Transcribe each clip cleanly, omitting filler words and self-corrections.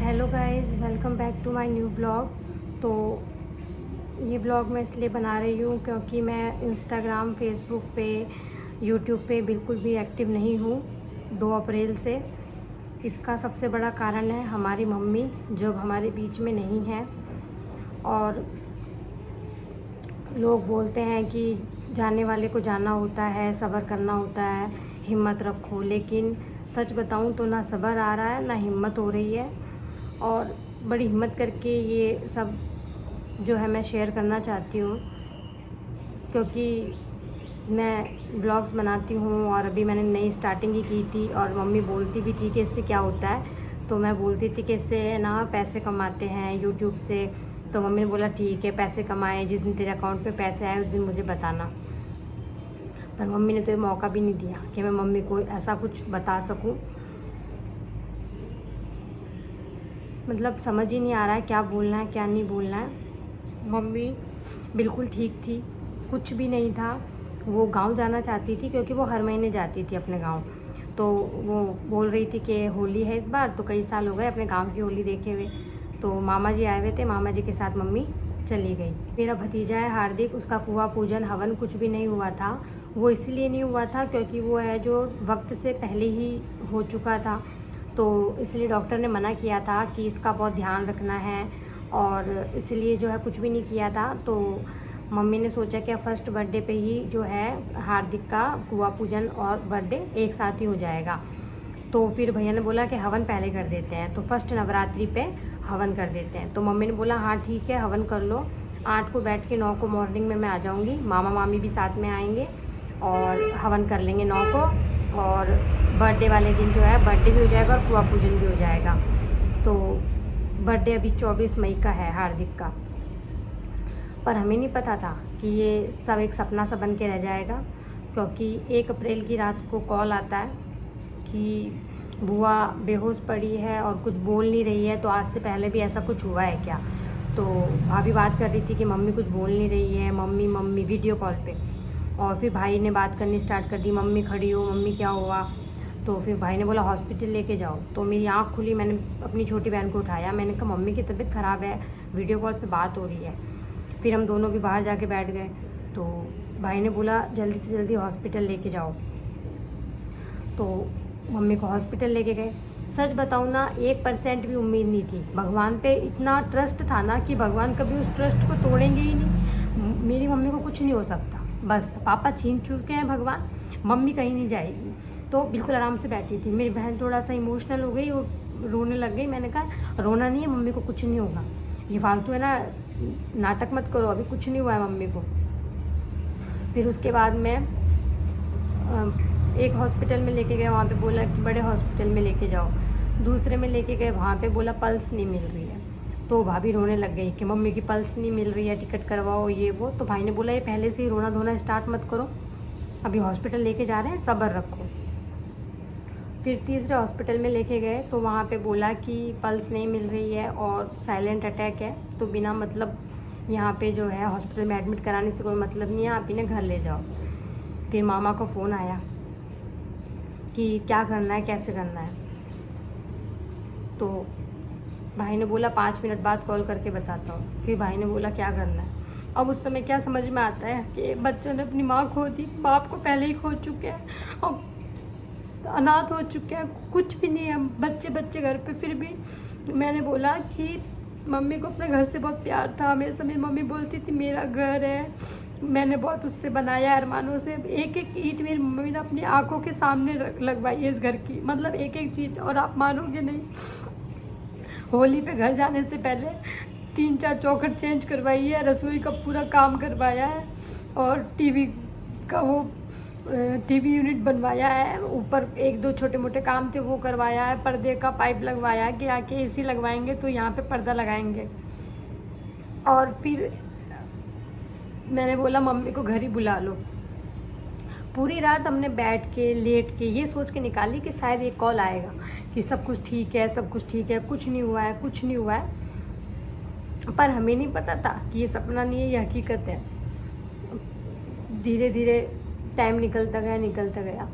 Hello guys, welcome back to my new vlog. तो ये vlog मैं इसलिए बना रही हूँ क्योंकि मैं इंस्टाग्राम, फेसबुक पे, यूट्यूब पे बिल्कुल भी एक्टिव नहीं हूँ 2 अप्रैल से। इसका सबसे बड़ा कारण है हमारी मम्मी, जो हमारे बीच में नहीं है। और लोग बोलते हैं कि जाने वाले को जाना होता है, सब्र करना होता है, हिम्मत रखो। लेकिन सच बताऊं तो ना सब्र आ रहा है ना हिम्मत हो रही है। और बड़ी हिम्मत करके ये सब जो है मैं शेयर करना चाहती हूँ, क्योंकि मैं ब्लॉग्स बनाती हूँ और अभी मैंने नई स्टार्टिंग ही की थी। और मम्मी बोलती भी थी कि इससे क्या होता है, तो मैं बोलती थी कि इससे ना पैसे कमाते हैं यूट्यूब से। तो मम्मी ने बोला ठीक है, पैसे कमाए, जिस दिन तेरे अकाउंट पे पैसे आए उस दिन मुझे बताना। पर मम्मी ने तो ये मौका भी नहीं दिया कि मैं मम्मी को ऐसा कुछ बता सकूं। मतलब समझ ही नहीं आ रहा है क्या बोलना है क्या नहीं बोलना है। मम्मी बिल्कुल ठीक थी, कुछ भी नहीं था। वो गांव जाना चाहती थी क्योंकि वो हर महीने जाती थी अपने गांव। तो वो बोल रही थी कि होली है इस बार, तो कई साल हो गए अपने गांव की होली देखे हुए। तो मामा जी आए हुए थे, मामा जी के साथ मम्मी चली गई। मेरा भतीजा है हार्दिक, उसका कुआं पूजन हवन कुछ भी नहीं हुआ था। वो इसलिए नहीं हुआ था क्योंकि वो है जो वक्त से पहले ही हो चुका था। तो इसलिए डॉक्टर ने मना किया था कि इसका बहुत ध्यान रखना है, और इसलिए जो है कुछ भी नहीं किया था। तो मम्मी ने सोचा कि फर्स्ट बर्थडे पे ही जो है हार्दिक का कुआं पूजन और बर्थडे एक साथ ही हो जाएगा। तो फिर भैया ने बोला कि हवन पहले कर देते हैं, तो फर्स्ट नवरात्रि पे हवन कर देते हैं। तो मम्मी ने बोला हाँ ठीक है, हवन कर लो। 8 को बैठ के 9 को मॉर्निंग में मैं आ जाऊँगी, मामा मामी भी साथ में आएंगे और हवन कर लेंगे 9 को। और बर्थडे वाले दिन जो है बर्थडे भी हो जाएगा और कुआं पूजन भी हो जाएगा। तो बर्थडे अभी 24 मई का है हार्दिक का। पर हमें नहीं पता था कि ये सब एक सपना सा बन के रह जाएगा, क्योंकि 1 अप्रैल की रात को कॉल आता है कि बुआ बेहोश पड़ी है और कुछ बोल नहीं रही है। तो आज से पहले भी ऐसा कुछ हुआ है क्या? तो भाभी बात कर रही थी कि मम्मी कुछ बोल नहीं रही है, मम्मी मम्मी वीडियो कॉल पे। और फिर भाई ने बात करनी स्टार्ट कर दी, मम्मी खड़ी हो, मम्मी क्या हुआ? तो फिर भाई ने बोला हॉस्पिटल लेके जाओ। तो मेरी आँख खुली, मैंने अपनी छोटी बहन को उठाया, मैंने कहा मम्मी की तबीयत ख़राब है, वीडियो कॉल पे बात हो रही है। फिर हम दोनों भी बाहर जाके बैठ गए। तो भाई ने बोला जल्दी से जल्दी हॉस्पिटल लेके जाओ। तो मम्मी को हॉस्पिटल लेके गए। सच बताऊँ ना, 1% भी उम्मीद नहीं थी। भगवान पे इतना ट्रस्ट था ना कि भगवान कभी उस ट्रस्ट को तोड़ेंगे ही नहीं। मेरी मम्मी को कुछ नहीं हो सकता, बस पापा छीन चुके हैं भगवान, मम्मी कहीं नहीं जाएगी। तो बिल्कुल आराम से बैठी थी। मेरी बहन थोड़ा सा इमोशनल हो गई, वो रोने लग गई। मैंने कहा रोना नहीं है, मम्मी को कुछ नहीं होगा, ये फालतू है ना, नाटक मत करो, अभी कुछ नहीं हुआ है मम्मी को। फिर उसके बाद में एक हॉस्पिटल में लेके गए, वहाँ पे बोला कि बड़े हॉस्पिटल में लेके जाओ। दूसरे में लेके गए, वहाँ पे बोला पल्स नहीं मिल रही है। तो भाभी रोने लग गई कि मम्मी की पल्स नहीं मिल रही है, टिकट करवाओ ये वो। तो भाई ने बोला ये पहले से ही रोना धोना स्टार्ट मत करो, अभी हॉस्पिटल लेके जा रहे हैं, सब्र रखो। फिर तीसरे हॉस्पिटल में लेके गए, तो वहाँ पे बोला कि पल्स नहीं मिल रही है और साइलेंट अटैक है, तो बिना मतलब यहाँ पे जो है हॉस्पिटल में एडमिट कराने से कोई मतलब नहीं है, आप इन्हें घर ले जाओ। फिर मामा को फ़ोन आया कि क्या करना है, कैसे करना है। तो भाई ने बोला 5 मिनट बाद कॉल करके बताता हूँ। फिर भाई ने बोला क्या करना है। अब उस समय क्या समझ में आता है कि बच्चों ने अपनी माँ खो दी, बाप को पहले ही खो चुके हैं और अनाथ हो चुके हैं, कुछ भी नहीं है, बच्चे बच्चे घर पे। फिर भी मैंने बोला कि मम्मी को अपने घर से बहुत प्यार था हमेशा। मेरी मम्मी बोलती थी मेरा घर है, मैंने बहुत उससे बनाया अरमानों से। एक एक ईंट मेरी मम्मी ने अपनी आंखों के सामने लगवाई है इस घर की, मतलब एक एक चीज़। और आप मानोगे नहीं, होली पे घर जाने से पहले 3-4 चौखट चेंज करवाई है, रसोई का पूरा काम करवाया है, और टीवी का वो टीवी यूनिट बनवाया है, ऊपर 1-2 छोटे मोटे काम थे वो करवाया है, पर्दे का पाइप लगवाया है कि आके एसी लगवाएंगे तो यहाँ पे पर्दा लगाएंगे। और फिर मैंने बोला मम्मी को घर ही बुला लो। पूरी रात हमने बैठ के लेट के ये सोच के निकाली कि शायद ये कॉल आएगा कि सब कुछ ठीक है, सब कुछ ठीक है, कुछ नहीं हुआ है, कुछ नहीं हुआ है। पर हमें नहीं पता था कि ये सपना नहीं है, ये हकीकत है। धीरे धीरे टाइम निकलता गया।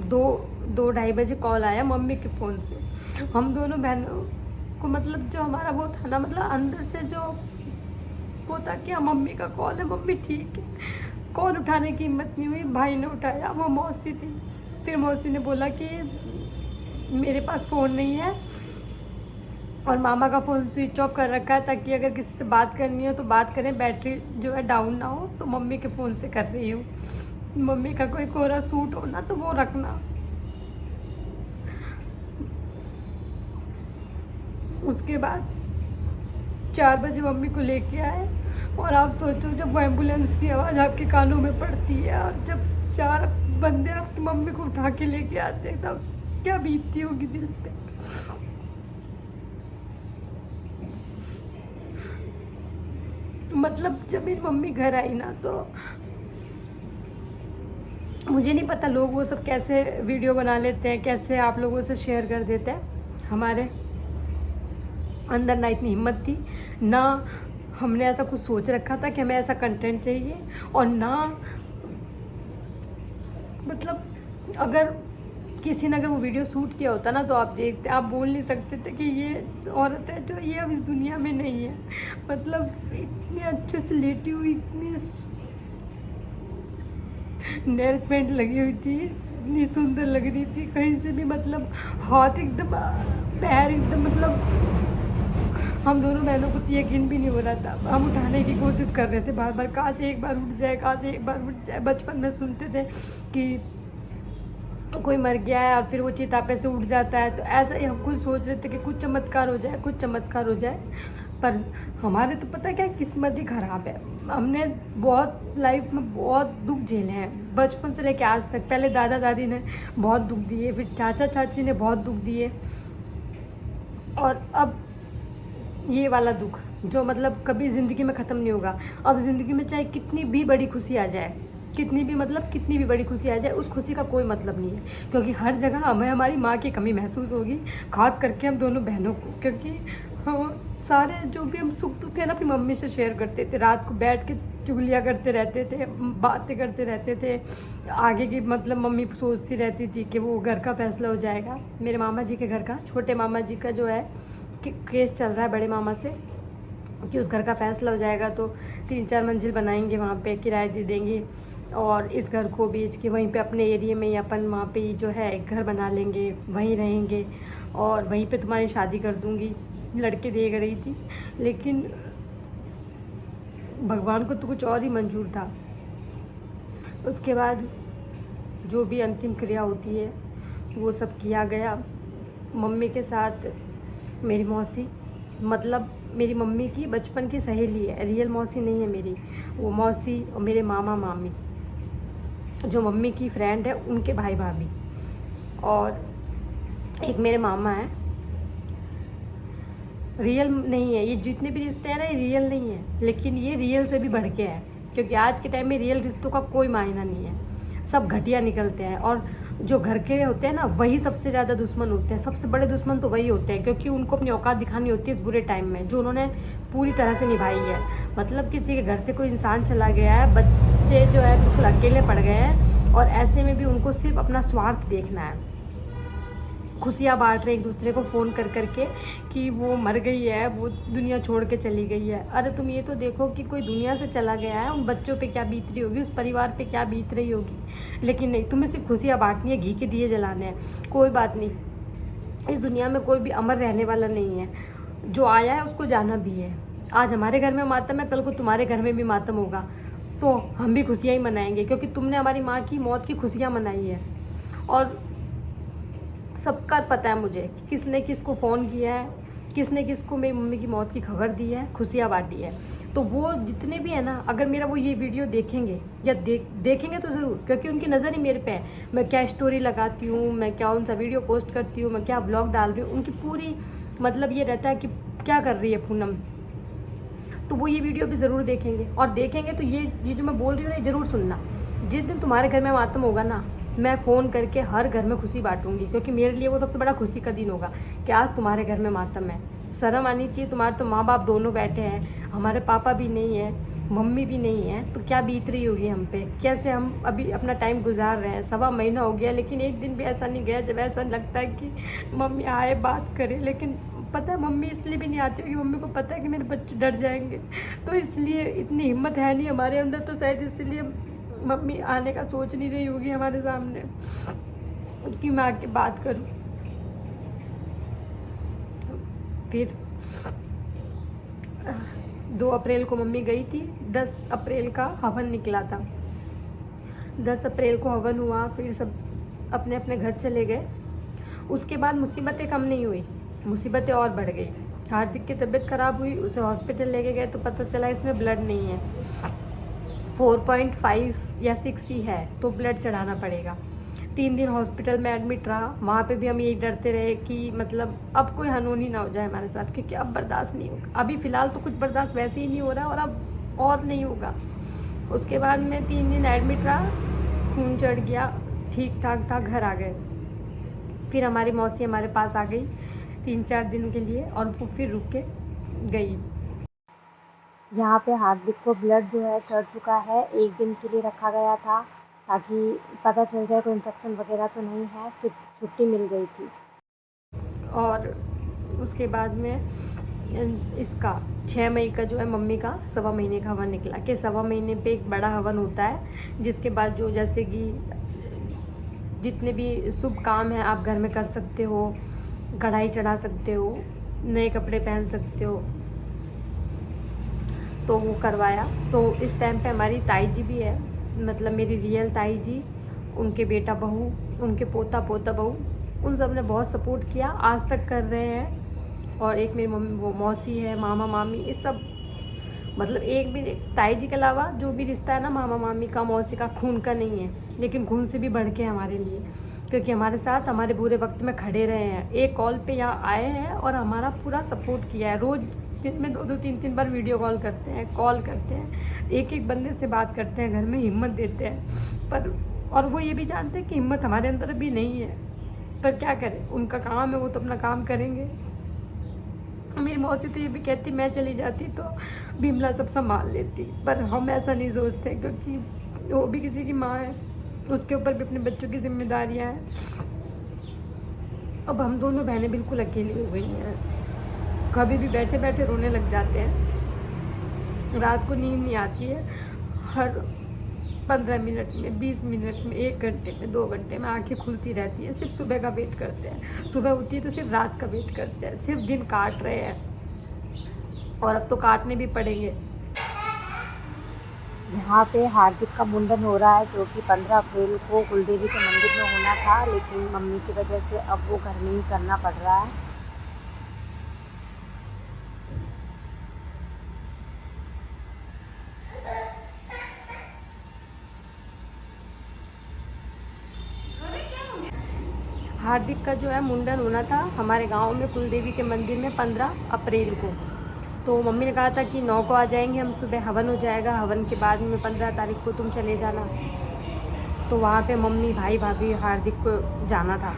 दो 2:30 बजे कॉल आया मम्मी के फ़ोन से। हम दोनों बहनों को मतलब जो हमारा वो था ना, मतलब अंदर से जो वो था कि हाँ मम्मी का कॉल है, मम्मी ठीक है। कॉल उठाने की हिम्मत नहीं हुई, भाई ने उठाया, वो मौसी थी। फिर मौसी ने बोला कि मेरे पास फ़ोन नहीं है और मामा का फ़ोन स्विच ऑफ कर रखा है, ताकि अगर किसी से बात करनी हो तो बात करें, बैटरी जो है डाउन ना हो। तो मम्मी के फ़ोन से कर रही हूँ। मम्मी का कोई कोरा सूट हो ना तो वो रखना। उसके बाद 4 बजे मम्मी को लेके आए और आप सोचो जब वो एम्बुलेंस की आवाज़ आपके कानों में पड़ती है और जब 4 बंदे आपकी मम्मी को उठा के लेके आते हैं तब क्या बीतती होगी दिल पे। मतलब जब मेरी मम्मी घर आई ना तो मुझे नहीं पता लोग वो सब कैसे वीडियो बना लेते हैं, कैसे आप लोगों से शेयर कर देते हैं। हमारे अंदर ना इतनी हिम्मत थी, ना हमने ऐसा कुछ सोच रखा था कि हमें ऐसा कंटेंट चाहिए, और ना मतलब अगर किसी ने अगर वो वीडियो शूट किया होता ना तो आप देखते, आप बोल नहीं सकते थे कि ये औरत है जो ये अब इस दुनिया में नहीं है। मतलब इतने अच्छे से लेटी हुई, इतनी नेल पेंट लगी हुई थी, इतनी सुंदर लग रही थी, कहीं से भी मतलब हाथ एकदम, पैर एकदम, मतलब हम दोनों बहनों को तो यकीन भी नहीं हो रहा था। हम उठाने की कोशिश कर रहे थे बार बार, कहाँ से एक बार उठ जाए, कहाँ से एक बार उठ जाए। बचपन में सुनते थे कि कोई मर गया है और फिर वो चिता पे से उठ जाता है, तो ऐसा ही हम कुछ सोच रहे थे कि कुछ चमत्कार हो जाए, कुछ चमत्कार हो जाए। पर हमारे तो पता क्या किस्मत ही ख़राब है। हमने बहुत लाइफ में बहुत दुख झेले हैं बचपन से लेकर आज तक। पहले दादा दादी ने बहुत दुख दिए, फिर चाचा चाची ने बहुत दुख दिए, और अब ये वाला दुख जो मतलब कभी ज़िंदगी में ख़त्म नहीं होगा। अब ज़िंदगी में चाहे कितनी भी बड़ी खुशी आ जाए, कितनी भी बड़ी खुशी आ जाए, उस खुशी का कोई मतलब नहीं है, क्योंकि हर जगह हमें हमारी माँ की कमी महसूस होगी, खास करके हम दोनों बहनों को। क्योंकि हम सारे जो भी हम सुख दुख थे ना अपनी मम्मी से शेयर करते थे, रात को बैठ के चुगलियाँ करते रहते थे, बातें करते रहते थे आगे की। मतलब मम्मी सोचती रहती थी कि वो घर का फैसला हो जाएगा, मेरे मामा जी के घर का, छोटे मामा जी का जो है केस चल रहा है बड़े मामा से, कि उस घर का फैसला हो जाएगा तो 3-4 मंजिल बनाएंगे, वहाँ पे किराए दे देंगे, और इस घर को बेच के वहीं पे अपने एरिया में ही अपन वहाँ पे जो है एक घर बना लेंगे, वहीं रहेंगे, और वहीं पे तुम्हारी शादी कर दूँगी। लड़के देख रही थी, लेकिन भगवान को तो कुछ और ही मंजूर था। उसके बाद जो भी अंतिम क्रिया होती है वो सब किया गया। मम्मी के साथ मेरी मौसी, मतलब मेरी मम्मी की बचपन की सहेली है, रियल मौसी नहीं है मेरी, वो मौसी और मेरे मामा मामी जो मम्मी की फ्रेंड है, उनके भाई भाभी, और एक मेरे मामा है। रियल नहीं है ये, जितने भी रिश्ते हैं ना ये रियल नहीं है, लेकिन ये रियल से भी बढ़ के है, क्योंकि आज के टाइम में रियल रिश्तों का कोई मायना नहीं है, सब घटिया निकलते हैं। और जो घर के होते हैं ना वही सबसे ज़्यादा दुश्मन होते हैं, सबसे बड़े दुश्मन तो वही होते हैं, क्योंकि उनको अपनी औकात दिखानी होती है इस बुरे टाइम में, जो उन्होंने पूरी तरह से निभाई है। मतलब किसी के घर से कोई इंसान चला गया है, बच्चे जो है बिल्कुल अकेले पड़ गए हैं, और ऐसे में भी उनको सिर्फ अपना स्वार्थ देखना है। खुशियाँ बांट रहे हैं एक दूसरे को फ़ोन कर करके कि वो मर गई है, वो दुनिया छोड़ के चली गई है। अरे तुम ये तो देखो कि कोई दुनिया से चला गया है, उन बच्चों पे क्या बीत रही होगी, उस परिवार पे क्या बीत रही होगी। लेकिन नहीं, तुम्हें सिर्फ खुशियाँ बांटनी है, घी के दिए जलाने हैं। कोई बात नहीं, इस दुनिया में कोई भी अमर रहने वाला नहीं है, जो आया है उसको जाना भी है। आज हमारे घर में मातम है, कल को तुम्हारे घर में भी मातम होगा, तो हम भी खुशियाँ ही मनाएंगे, क्योंकि तुमने हमारी माँ की मौत की खुशियाँ मनाई है। और सबका पता है मुझे कि किसने किसको फ़ोन किया है, किसने किसको मेरी मम्मी की मौत की खबर दी है, खुशियाँ बांटी है। तो वो जितने भी है ना, अगर मेरा वो ये वीडियो देखेंगे या देखेंगे तो ज़रूर, क्योंकि उनकी नज़र ही मेरे पे है। मैं क्या स्टोरी लगाती हूँ, मैं क्या उनसा वीडियो पोस्ट करती हूँ, मैं क्या व्लॉग डाल रही हूँ, उनकी पूरी मतलब ये रहता है कि क्या कर रही है पूनम। तो वो ये वीडियो भी ज़रूर देखेंगे, और देखेंगे तो ये जो मैं बोल रही हूँ ना, ये ज़रूर सुनना। जिस दिन तुम्हारे घर में मातम होगा ना, मैं फ़ोन करके हर घर में खुशी बांटूंगी, क्योंकि मेरे लिए वो सबसे बड़ा खुशी का दिन होगा कि आज तुम्हारे घर में मातम है। शर्म आनी चाहिए, तुम्हारे तो माँ बाप दोनों बैठे हैं, हमारे पापा भी नहीं है, मम्मी भी नहीं है, तो क्या बीत रही होगी हम पे, कैसे हम अभी अपना टाइम गुजार रहे हैं। 1.25 महीना हो गया, लेकिन एक दिन भी ऐसा नहीं गया जब ऐसा लगता है कि मम्मी आए बात करे। लेकिन पता है मम्मी इसलिए भी नहीं आती होगी, मम्मी को पता है कि मेरे बच्चे डर जाएंगे, तो इसलिए इतनी हिम्मत है नहीं हमारे अंदर, तो शायद इसलिए मम्मी आने का सोच नहीं रही होगी हमारे सामने कि मैं आके बात करूं। फिर 2 अप्रैल को मम्मी गई थी, 10 अप्रैल का हवन निकला था। 10 अप्रैल को हवन हुआ, फिर सब अपने अपने घर चले गए। उसके बाद मुसीबतें कम नहीं हुई, मुसीबतें और बढ़ गई। हार्दिक की तबीयत ख़राब हुई, उसे हॉस्पिटल लेके गए तो पता चला इसमें ब्लड नहीं है, 4.5 या 6 ही है, तो ब्लड चढ़ाना पड़ेगा। 3 दिन हॉस्पिटल में एडमिट रहा। वहाँ पे भी हम यही डरते रहे कि मतलब अब कोई अनहोनी ना हो जाए हमारे साथ, क्योंकि अब बर्दाश्त नहीं होगा। अभी फ़िलहाल तो कुछ बर्दाश्त वैसे ही नहीं हो रहा, और अब और नहीं होगा। उसके बाद में 3 दिन एडमिट रहा, खून चढ़ गया, ठीक ठाक था, घर आ गए। फिर हमारी मौसी हमारे पास आ गई 3-4 दिन के लिए, और वो फिर रुक के गई। यहाँ पे हार्दिक को ब्लड जो है चढ़ चुका है, 1 दिन के लिए रखा गया था ताकि पता चल जाए कोई इन्फेक्शन वगैरह तो नहीं है, फिर छुट्टी मिल गई थी। और उसके बाद में इसका 6 मई का जो है मम्मी का 1.25 महीने का हवन निकला, कि 1.25 महीने पे एक बड़ा हवन होता है, जिसके बाद जो जैसे कि जितने भी शुभ काम हैं आप घर में कर सकते हो, कढ़ाई चढ़ा सकते हो, नए कपड़े पहन सकते हो, तो वो करवाया। तो इस टाइम पे हमारी ताई जी भी है, मतलब मेरी रियल ताई जी, उनके बेटा बहू, उनके पोता पोता बहू, उन सब ने बहुत सपोर्ट किया, आज तक कर रहे हैं। और एक मेरी मम्मी वो मौसी है, मामा मामी, ये सब मतलब एक भी ताई जी के अलावा जो भी रिश्ता है ना मामा मामी का मौसी का, खून का नहीं है, लेकिन खून से भी बढ़ के हमारे लिए, क्योंकि हमारे साथ हमारे बुरे वक्त में खड़े रहे हैं। एक कॉल पे यहाँ आए हैं और हमारा पूरा सपोर्ट किया है। रोज़ दिन में 2-2 3-3 बार वीडियो कॉल करते हैं, कॉल करते हैं, एक एक बंदे से बात करते हैं, घर में हिम्मत देते हैं। पर और वो ये भी जानते हैं कि हिम्मत हमारे अंदर भी नहीं है, पर क्या करें, उनका काम है, वो तो अपना काम करेंगे। मेरी मौसी तो ये भी कहती मैं चली जाती तो बिमला सब संभाल लेती, पर हम ऐसा नहीं सोचते, क्योंकि वो भी किसी की माँ है, उसके ऊपर भी अपने बच्चों की जिम्मेदारियाँ हैं। अब हम दोनों बहनें बिल्कुल अकेली हो गई हैं, कभी भी बैठे बैठे रोने लग जाते हैं, रात को नींद नहीं आती है, हर 15 मिनट में, 20 मिनट में, 1 घंटे में, 2 घंटे में आंखें खुलती रहती है। सिर्फ सुबह का वेट करते हैं, सुबह होती है तो सिर्फ रात का वेट करते हैं। सिर्फ दिन काट रहे हैं, और अब तो काटने भी पड़ेंगे। यहाँ पे हार्दिक का मुंडन हो रहा है, जो कि 15 अप्रैल को कुलदेवी के मंदिर में होना था, लेकिन मम्मी की वजह से अब वो घर में ही करना पड़ रहा है। हार्दिक का जो है मुंडन होना था हमारे गांव में कुलदेवी के मंदिर में 15 अप्रैल को। तो मम्मी ने कहा था कि 9 को आ जाएंगे हम, सुबह हवन हो जाएगा, हवन के बाद में 15 तारीख को तुम चले जाना। तो वहाँ पे मम्मी भाई भाभी हार्दिक को जाना था,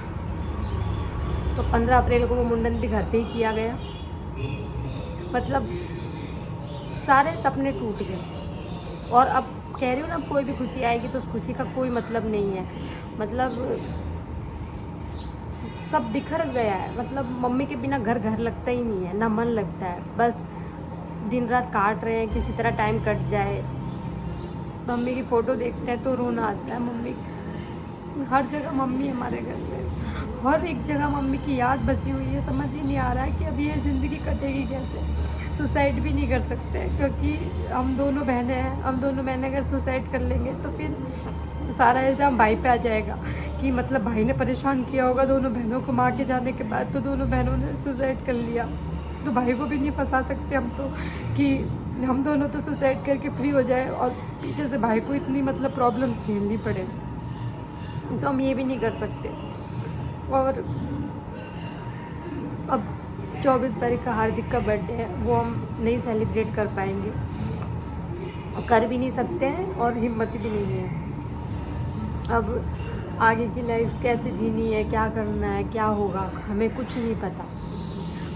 तो 15 अप्रैल को वो मुंडन भी घर पे ही किया गया। मतलब सारे सपने टूट गए, और अब कह रही हूँ ना, कोई भी खुशी आएगी तो उस खुशी का कोई मतलब नहीं है, मतलब सब बिखर गया है। मतलब मम्मी के बिना घर घर लगता ही नहीं है, ना मन लगता है, बस दिन रात काट रहे हैं, किसी तरह टाइम कट जाए। मम्मी की फ़ोटो देखते हैं तो रोना आता है। मम्मी हर जगह मम्मी हमारे घर में, हर एक जगह मम्मी की याद बसी हुई है। समझ ही नहीं आ रहा है कि अब ये ज़िंदगी कटेगी कैसे। सुसाइड भी नहीं कर सकते, क्योंकि हम दोनों बहनें हैं, हम दोनों बहनें अगर सुसाइड कर लेंगे तो फिर सारा इल्ज़ाम भाई पे आ जाएगा, कि मतलब भाई ने परेशान किया होगा दोनों बहनों को माँ के जाने के बाद, तो दोनों बहनों ने सुसाइड कर लिया। तो भाई को भी नहीं फंसा सकते हम तो, कि हम दोनों तो सुसाइड करके फ्री हो जाए और पीछे से भाई को इतनी मतलब प्रॉब्लम्स झेलनी पड़े, तो हम ये भी नहीं कर सकते। और अब 24 तारीख का हार्दिक का बर्थडे है, वो हम नहीं सेलिब्रेट कर पाएंगे, कर भी नहीं सकते हैं, और हिम्मत भी नहीं है। अब आगे की लाइफ कैसे जीनी है, क्या करना है, क्या होगा, हमें कुछ नहीं पता।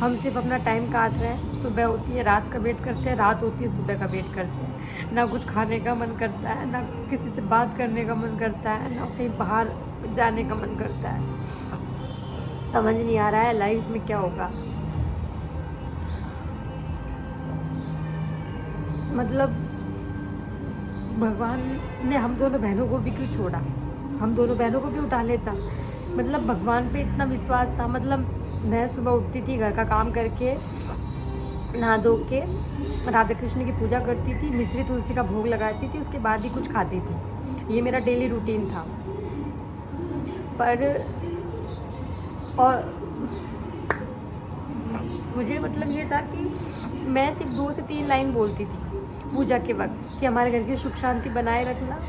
हम सिर्फ अपना टाइम काट रहे हैं। सुबह होती है रात का वेट करते हैं, रात होती है सुबह का वेट करते हैं। ना कुछ खाने का मन करता है, ना किसी से बात करने का मन करता है, ना कहीं बाहर जाने का मन करता है। समझ नहीं आ रहा है लाइफ में क्या होगा। मतलब भगवान ने हम दोनों बहनों को भी क्यों छोड़ा, हम दोनों बहनों को भी उठा लेता। मतलब भगवान पे इतना विश्वास था। मतलब मैं सुबह उठती थी, घर का काम करके नहा धो के राधा कृष्ण की पूजा करती थी, मिश्री तुलसी का भोग लगाती थी, उसके बाद ही कुछ खाती थी। ये मेरा डेली रूटीन था। पर और मुझे मतलब ये था कि मैं सिर्फ 2 से 3 लाइन बोलती थी पूजा के वक्त कि हमारे घर की सुख शांति बनाए रखना,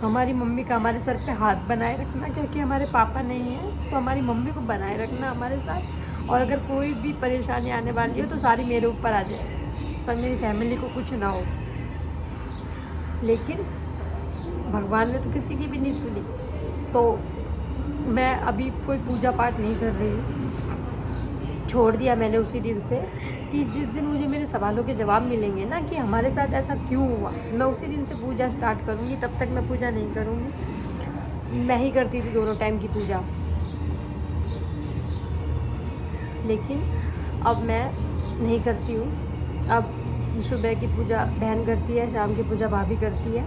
हमारी मम्मी का हमारे सर पे हाथ बनाए रखना, क्योंकि हमारे पापा नहीं हैं तो हमारी मम्मी को बनाए रखना हमारे साथ। और अगर कोई भी परेशानी आने वाली हो तो सारी मेरे ऊपर आ जाए, पर मेरी फैमिली को कुछ ना हो। लेकिन भगवान ने तो किसी की भी नहीं सुनी। तो मैं अभी कोई पूजा पाठ नहीं कर रही हूँ, छोड़ दिया मैंने उसी दिन से कि जिस दिन मुझे मेरे सवालों के जवाब मिलेंगे ना कि हमारे साथ ऐसा क्यों हुआ, मैं उसी दिन से पूजा स्टार्ट करूँगी। तब तक मैं पूजा नहीं करूँगी। मैं ही करती थी दोनों टाइम की पूजा, लेकिन अब मैं नहीं करती हूँ। अब सुबह की पूजा बहन करती है, शाम की पूजा भाभी करती है,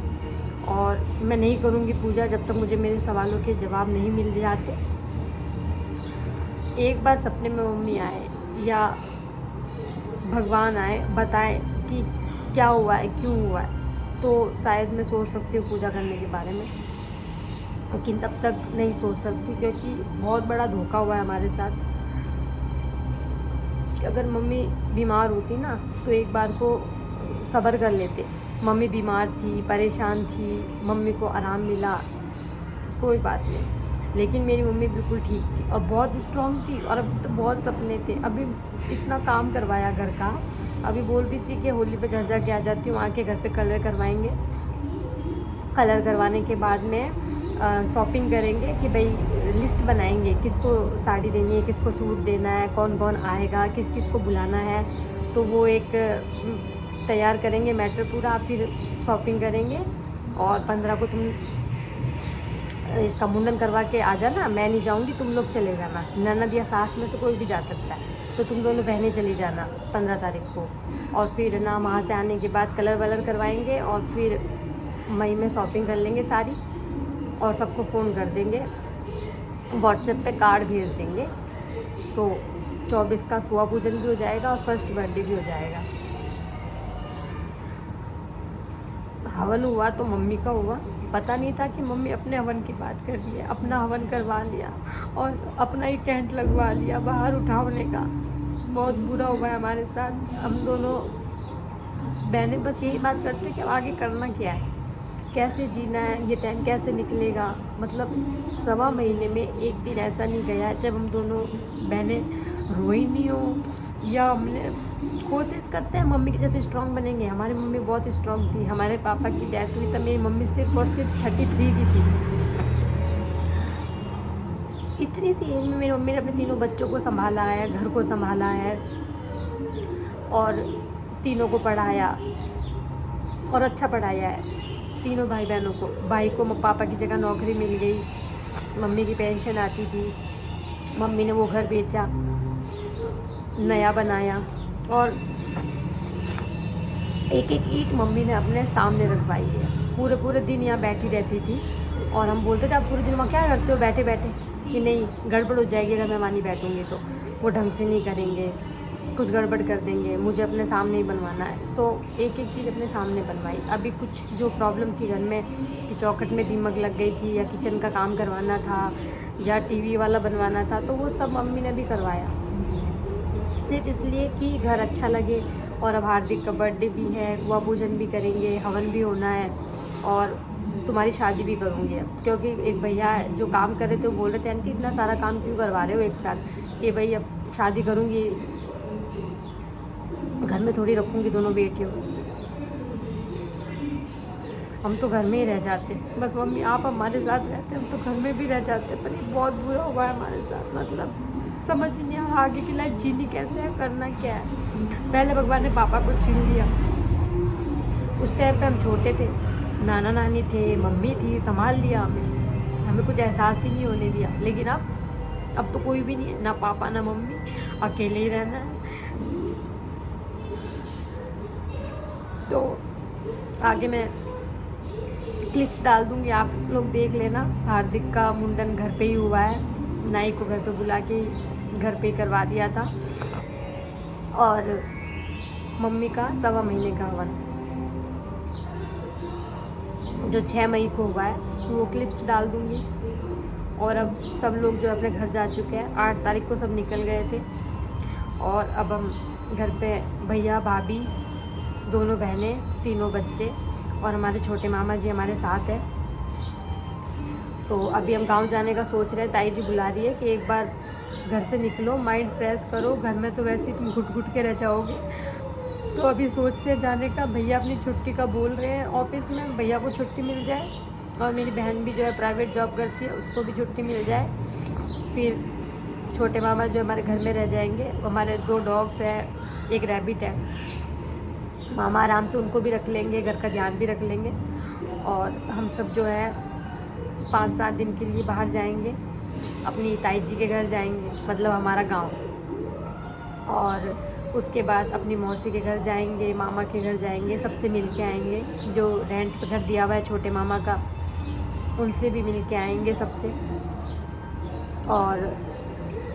और मैं नहीं करूँगी पूजा जब तक मुझे मेरे सवालों के जवाब नहीं मिल जाते। एक बार सपने में मम्मी आए या भगवान आए बताएं कि क्या हुआ है, क्यों हुआ है, तो शायद मैं सोच सकती हूँ पूजा करने के बारे में। लेकिन तब तक नहीं सोच सकती, क्योंकि बहुत बड़ा धोखा हुआ है हमारे साथ। अगर मम्मी बीमार होती ना तो एक बार को सब्र कर लेते। मम्मी बीमार थी, परेशान थी, मम्मी को आराम मिला, कोई बात नहीं। लेकिन मेरी मम्मी बिल्कुल ठीक थी और बहुत स्ट्रॉन्ग थी, और अभी तो बहुत सपने थे। अभी इतना काम करवाया घर का, अभी बोल भी थी कि होली पे घर जाके आ जाती हूँ, आके घर पे कलर करवाएंगे। कलर करवाने के बाद में शॉपिंग करेंगे कि भाई लिस्ट बनाएंगे किसको साड़ी देनी है, किसको सूट देना है, कौन कौन आएगा, किस किस को बुलाना है। तो वो एक तैयार करेंगे मैटर पूरा, फिर शॉपिंग करेंगे। और 15 को तुम इसका मुंडन करवा के आ जाना, मैं नहीं जाऊंगी, तुम लोग चले जाना। ननद या सास में से कोई भी जा सकता है, तो तुम दोनों बहनें चली जाना 15 तारीख को। और फिर ना वहाँ से आने के बाद कलर वलर करवाएंगे, और फिर मई में शॉपिंग कर लेंगे सारी, और सबको फ़ोन कर देंगे, व्हाट्सएप पे कार्ड भेज देंगे। तो 24 का कुआं पूजन भी हो जाएगा और फर्स्ट बर्थडे भी हो जाएगा। हवन हुआ तो मम्मी का हुआ, पता नहीं था कि मम्मी अपने हवन की बात कर रही है। अपना हवन करवा लिया और अपना ही टेंट लगवा लिया बाहर उठावने का। बहुत बुरा हुआ है हमारे साथ। हम दोनों बहनें बस यही बात करते हैं कि आगे करना क्या है, कैसे जीना है, ये टाइम कैसे निकलेगा। मतलब 1.25 महीने में एक दिन ऐसा नहीं गया जब हम दोनों बहनें रोई नहीं हो, या हमने कोशिश करते हैं मम्मी के जैसे स्ट्रॉन्ग बनेंगे। हमारी मम्मी बहुत स्ट्रॉन्ग थी। हमारे पापा की डेथ हुई तब मेरी मम्मी सिर्फ और सिर्फ 33 की थी। इतनी सी एज में मेरी मम्मी ने अपने तीनों बच्चों को संभाला है, घर को संभाला है, और तीनों को पढ़ाया, और अच्छा पढ़ाया है तीनों भाई बहनों को। भाई को पापा की जगह नौकरी मिल गई, मम्मी की पेंशन आती थी, मम्मी ने वो घर बेचा, नया बनाया, और एक एक ईंट मम्मी ने अपने सामने रखवाई है। पूरे पूरे दिन यहाँ बैठी रहती थी, और हम बोलते थे आप पूरे दिन वहाँ क्या करते हो बैठे बैठे, कि नहीं गड़बड़ हो जाएगी अगर मैं वहाँ नहीं बैठूँगी तो, वो ढंग से नहीं करेंगे, कुछ गड़बड़ कर देंगे, मुझे अपने सामने ही बनवाना है। तो एक एक चीज़ अपने सामने बनवाई। अभी कुछ जो प्रॉब्लम थी घर में, कि चौखट में दीमक लग गई थी, या किचन का काम करवाना था, या टीवी वाला बनवाना था, तो वो सब मम्मी ने भी करवाया, सिर्फ इसलिए कि घर अच्छा लगे। और अब हार्दिक का बर्थडे भी है, कुआं पूजन भी करेंगे, हवन भी होना है, और तुम्हारी शादी भी करूँगी अब। क्योंकि एक भैया जो काम कर रहे थे वो बोल रहे थे आंटी इतना सारा काम क्यों करवा रहे हो एक साथ, कि भाई अब शादी करूँगी, घर में थोड़ी रखूँगी दोनों बेटियों। हम तो घर में ही रह जाते, बस मम्मी आप हमारे साथ रहते, हम तो घर में भी रह जाते। पर ये बहुत बुरा हुआ है हमारे साथ, मतलब समझ ही नहीं आ रहा आगे की लाइफ जीनी कैसे है, करना क्या है। पहले भगवान ने पापा को छीन लिया, उस टाइम पे हम छोटे थे, नाना नानी थे, मम्मी थी, संभाल लिया हमें कुछ एहसास ही नहीं होने दिया। लेकिन अब तो कोई भी नहीं है, ना पापा ना मम्मी, अकेले ही रहना है। तो आगे मैं क्लिप्स डाल दूँगी, आप लोग देख लेना। हार्दिक का मुंडन घर पे ही हुआ है, नाई को घर पे बुला के घर पे ही करवा दिया था, और मम्मी का 1.25 महीने का हवन जो 6 मई को हुआ है, वो क्लिप्स डाल दूँगी। और अब सब लोग जो अपने घर जा चुके हैं, 8 तारीख को सब निकल गए थे, और अब हम घर पे भैया भाभी, दोनों बहनें, 3 बच्चे और हमारे छोटे मामा जी हमारे साथ हैं। तो अभी हम गांव जाने का सोच रहे हैं, ताई जी बुला रही है कि एक बार घर से निकलो, माइंड फ्रेश करो, घर में तो वैसे ही तुम घुट घुट के रह जाओगे। तो अभी सोच रहे जाने का। भैया अपनी छुट्टी का बोल रहे हैं ऑफिस में, भैया को छुट्टी मिल जाए, और मेरी बहन भी जो है प्राइवेट जॉब करती है, उसको भी छुट्टी मिल जाए। फिर छोटे मामा जो हमारे घर में रह जाएंगे, हमारे 2 डॉग्स हैं, एक रैबिट है, मामा आराम से उनको भी रख लेंगे, घर का ध्यान भी रख लेंगे। और हम सब जो है 5-7 दिन के लिए बाहर जाएंगे, अपनी ताई जी के घर जाएंगे, मतलब हमारा गांव। और उसके बाद अपनी मौसी के घर जाएंगे, मामा के घर जाएंगे, सबसे मिल के आएंगे। जो रेंट पे घर दिया हुआ है छोटे मामा का, उनसे भी मिल के आएंगे सबसे। और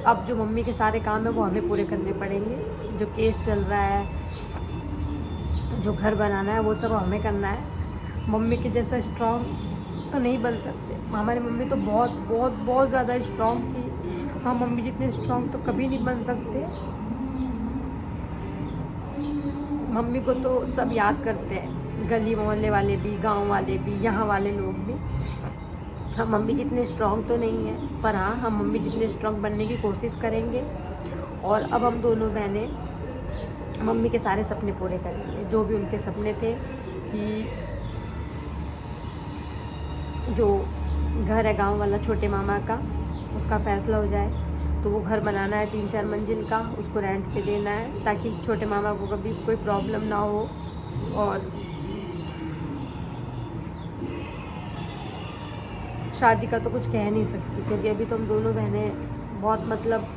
अब जो मम्मी के सारे काम है वो हमें पूरे करने पड़ेंगे। जो केस चल रहा है, जो घर बनाना है, वो सब हमें करना है। मम्मी के जैसा स्ट्रॉन्ग तो नहीं बन सकते। हमारी मम्मी तो बहुत बहुत बहुत ज़्यादा स्ट्रॉन्ग थी, हम मम्मी जितने स्ट्रॉन्ग तो कभी नहीं बन सकते। मम्मी को तो सब याद करते हैं, गली मोहल्ले वाले भी, गांव वाले भी, यहाँ वाले लोग भी। हम मम्मी जितने स्ट्रॉन्ग तो नहीं हैं, पर हाँ हम मम्मी जितने स्ट्रॉन्ग बनने की कोशिश करेंगे। और अब हम दोनों बहनें मम्मी के सारे सपने पूरे करेंगे, जो भी उनके सपने थे कि जो घर है गांव वाला छोटे मामा का, उसका फ़ैसला हो जाए। तो वो घर बनाना है 3-4 मंजिल का, उसको रेंट पे देना है, ताकि छोटे मामा को कभी कोई प्रॉब्लम ना हो। और शादी का तो कुछ कह नहीं सकती, क्योंकि अभी तो हम दोनों बहनें बहुत मतलब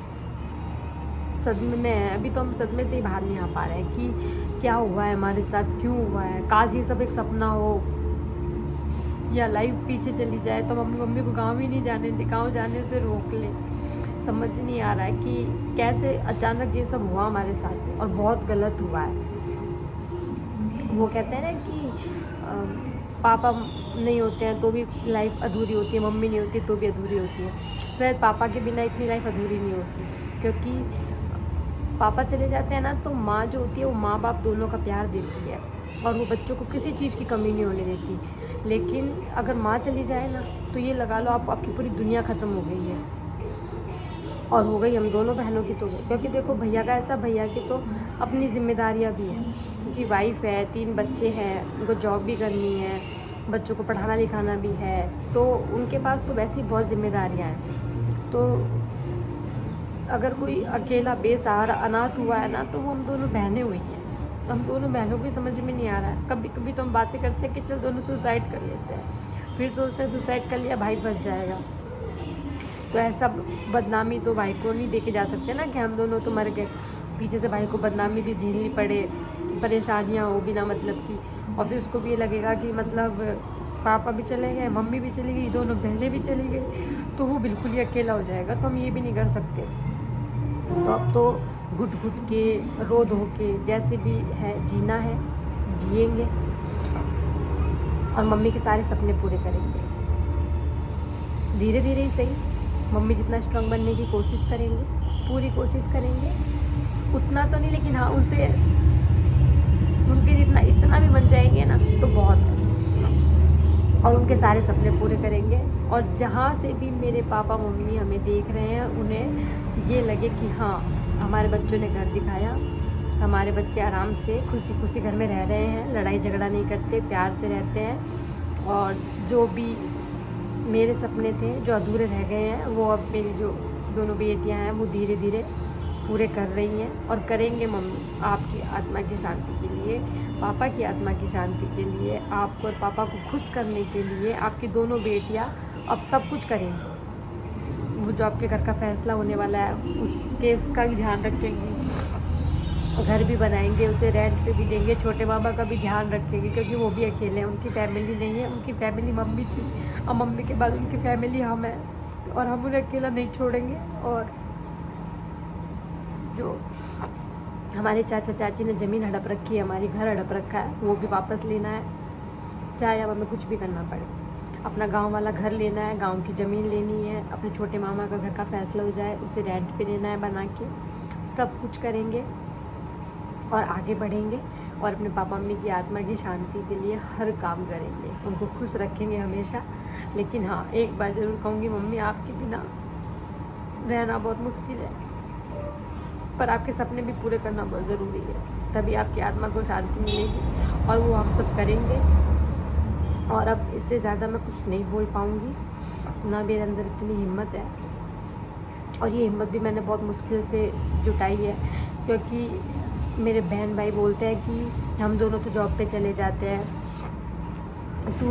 सदमे में है। अभी तो हम सदमे से ही बाहर नहीं आ पा रहे हैं कि क्या हुआ है हमारे साथ, क्यों हुआ है। काश ये सब एक सपना हो, या लाइफ पीछे चली जाए तो मम्मी को गांव ही नहीं जाने दे, गांव जाने से रोक ले। समझ नहीं आ रहा है कि कैसे अचानक ये सब हुआ हमारे साथ, और बहुत गलत हुआ है। वो कहते हैं ना कि पापा नहीं होते हैं तो भी लाइफ अधूरी होती है, मम्मी नहीं होती तो भी अधूरी होती है। शायद पापा के बिना इतनी लाइफ अधूरी नहीं होती, क्योंकि पापा चले जाते हैं ना, तो माँ जो होती है वो माँ बाप दोनों का प्यार देती है, और वो बच्चों को किसी चीज़ की कमी नहीं होने देती। लेकिन अगर माँ चली जाए ना, तो ये लगा लो आपकी पूरी दुनिया ख़त्म हो गई है। और हो गई हम दोनों बहनों की तो गई, क्योंकि देखो भैया का ऐसा, भैया की तो अपनी जिम्मेदारियाँ भी हैं, उनकी वाइफ है, 3 बच्चे हैं, उनको जॉब भी करनी है, बच्चों को पढ़ाना लिखाना भी है, तो उनके पास तो वैसे ही बहुत जिम्मेदारियाँ हैं। तो अगर कोई अकेला बेसहारा अनाथ हुआ है ना, तो वो हम दोनों बहनें हुई हैं। तो हम दोनों बहनों को समझ में नहीं आ रहा है। कभी कभी तो हम बातें करते हैं कि चल दोनों सुसाइड कर लेते हैं, फिर सोचते हैं सुसाइड कर लिया भाई फंस जाएगा। तो ऐसा बदनामी तो भाई को नहीं दे के जा सकते ना कि हम दोनों तो मर गए, पीछे से भाई को बदनामी भी झेलनी पड़े, परेशानियाँ हो बिना मतलब की। और फिर उसको भी ये लगेगा कि मतलब पापा भी चले गए, मम्मी भी चली गई, दोनों बहनें भी चली गई, तो वो बिल्कुल ही अकेला हो जाएगा। तो हम ये भी नहीं कर सकते। तो अब तो घुट घुट के, रो धो के, जैसे भी है जीना है, जिएंगे, और मम्मी के सारे सपने पूरे करेंगे। धीरे धीरे ही सही, मम्मी जितना स्ट्रांग बनने की कोशिश करेंगे, पूरी कोशिश करेंगे। उतना तो नहीं, लेकिन हाँ उनसे उनके जितना इतना भी बन जाएंगे ना तो बहुत है। और उनके सारे सपने पूरे करेंगे। और जहाँ से भी मेरे पापा मम्मी हमें देख रहे हैं, उन्हें ये लगे कि हाँ हमारे बच्चों ने घर दिखाया, हमारे बच्चे आराम से खुशी खुशी घर में रह रहे हैं, लड़ाई झगड़ा नहीं करते, प्यार से रहते हैं। और जो भी मेरे सपने थे जो अधूरे रह गए हैं वो अब मेरी जो दोनों बेटियां हैं वो धीरे धीरे पूरे कर रही हैं और करेंगे। मम्मी आपकी आत्मा की शांति के लिए, पापा की आत्मा की शांति के लिए, आपको और पापा को खुश करने के लिए आपकी दोनों बेटियां अब सब कुछ करेंगी। वो जो आपके घर का फैसला होने वाला है उस केस का भी ध्यान रखेंगी, घर भी बनाएंगे, उसे रेंट पे भी देंगे, छोटे मामा का भी ध्यान रखेंगे क्योंकि वो भी अकेले हैं, उनकी फैमिली नहीं है। उनकी फैमिली मम्मी थी और मम्मी के बाद उनकी फैमिली हम है और हम उन्हें अकेला नहीं छोड़ेंगे। और जो हमारे चाचा चाची ने ज़मीन हड़प रखी है, हमारी घर हड़प रखा है, वो भी वापस लेना है, चाहे अब हमें कुछ भी करना पड़े। अपना गांव वाला घर लेना है, गांव की ज़मीन लेनी है, अपने छोटे मामा का घर का फैसला हो जाए उसे रेंट पे देना है बना के, सब कुछ करेंगे और आगे बढ़ेंगे और अपने पापा मम्मी की आत्मा की शांति के लिए हर काम करेंगे, उनको खुश रखेंगे हमेशा। लेकिन हाँ, एक बार ज़रूर कहूँगी, मम्मी आपके बिना रहना बहुत मुश्किल है, पर आपके सपने भी पूरे करना बहुत ज़रूरी है, तभी आपकी आत्मा को शांति मिलेगी और वो हम सब करेंगे। और अब इससे ज़्यादा मैं कुछ नहीं बोल पाऊँगी, ना मेरे अंदर इतनी हिम्मत है। और ये हिम्मत भी मैंने बहुत मुश्किल से जुटाई है क्योंकि मेरे बहन भाई बोलते हैं कि हम दोनों तो जॉब पे चले जाते हैं, तू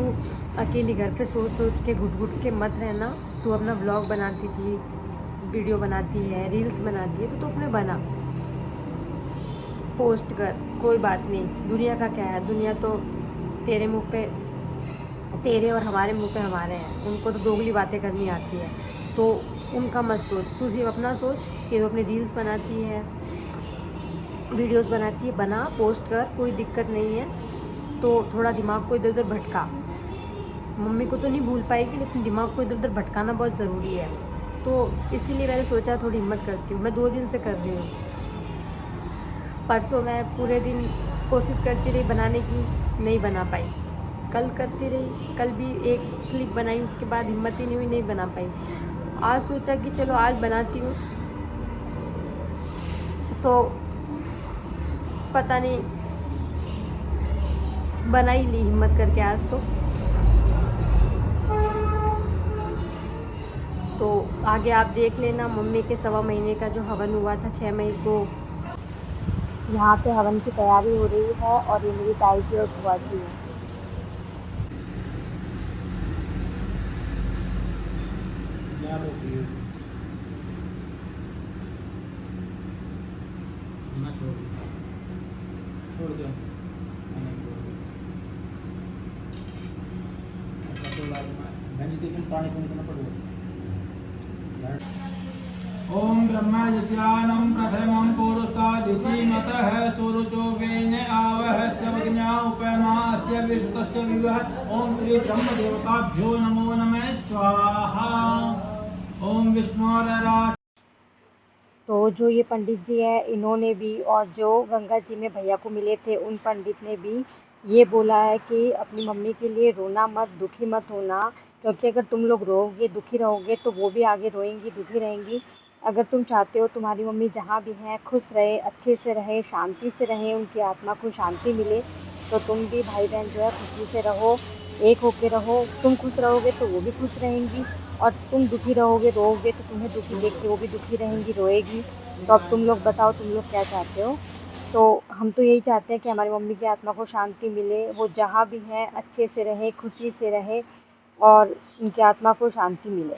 अकेली घर पे सोच सोच के घुट घुट के मत रहना, तू अपना व्लॉग बनाती थी, वीडियो बनाती है, रील्स बनाती है, तो तू अपने बना, पोस्ट कर, कोई बात नहीं, दुनिया का क्या है, दुनिया तो तेरे मुंह पे, तेरे और हमारे मुंह पे हमारे हैं, उनको तो दोगली बातें करनी आती है, तो उनका मत सोच, तू सिर्फ अपना सोच कि तू अपनी रील्स बनाती है, वीडियोस बनाती है, बना, पोस्ट कर, कोई दिक्कत नहीं है। तो थोड़ा दिमाग को इधर उधर भटका, मम्मी को तो नहीं भूल पाएगी लेकिन दिमाग को इधर उधर भटकाना बहुत ज़रूरी है। तो इसीलिए मैंने सोचा थोड़ी हिम्मत करती हूँ, मैं 2 दिन से कर रही हूँ। परसों मैं पूरे दिन कोशिश करती रही बनाने की, नहीं बना पाई, कल करती रही, कल भी एक क्लिप बनाई, उसके बाद हिम्मत ही नहीं हुई, नहीं बना पाई। आज सोचा कि चलो आज बनाती हूँ, तो पता नहीं बना ही ली हिम्मत करके आज तो आगे आप देख लेना। मम्मी के 1.25 महीने का जो हवन हुआ था 6 मई को, यहाँ पे हवन की तैयारी हो रही है और ये मेरी ताई जी और बुआ जी हैं। छोड़ दो, पानी करना पड़ेगा। ओम ब्रह्मा यज्ञानं प्रथमं पुरुषादिसीमतः सुरुचो वेन आवह सर्वज्ञा उपमास्य विष्णुस्य विवह। ओम श्री ब्रह्म देवताभ्यो नमो नमः स्वाहा। ओम विष्णुरा। तो जो ये पंडित जी है इन्होंने भी, और जो गंगा जी में भैया को मिले थे उन पंडित ने भी ये बोला है कि अपनी मम्मी के लिए रोना मत, दुखी मत होना, क्योंकि अगर तुम लोग रोओगे, दुखी रहोगे तो वो भी आगे रोएंगी, दुखी रहेंगी। अगर तुम चाहते हो तुम्हारी मम्मी जहाँ भी हैं खुश रहे, अच्छे से रहे, शांति से रहे, उनकी आत्मा को शांति मिले, तो तुम भी भाई बहन जो है खुशी से रहो, एक होके रहो। तुम खुश रहोगे तो वो भी खुश रहेंगी, और तुम दुखी रहोगे, रोओगे, तो तुम्हें दुखी देख के वो भी दुखी रहेंगी, रोएगी। तो अब तुम लोग बताओ, तुम लोग क्या चाहते हो? तो हम तो यही चाहते हैं कि हमारी मम्मी की आत्मा को शांति मिले, वो जहाँ भी हैं अच्छे से रहें, खुशी से रहें और उनकी आत्मा को शांति मिले।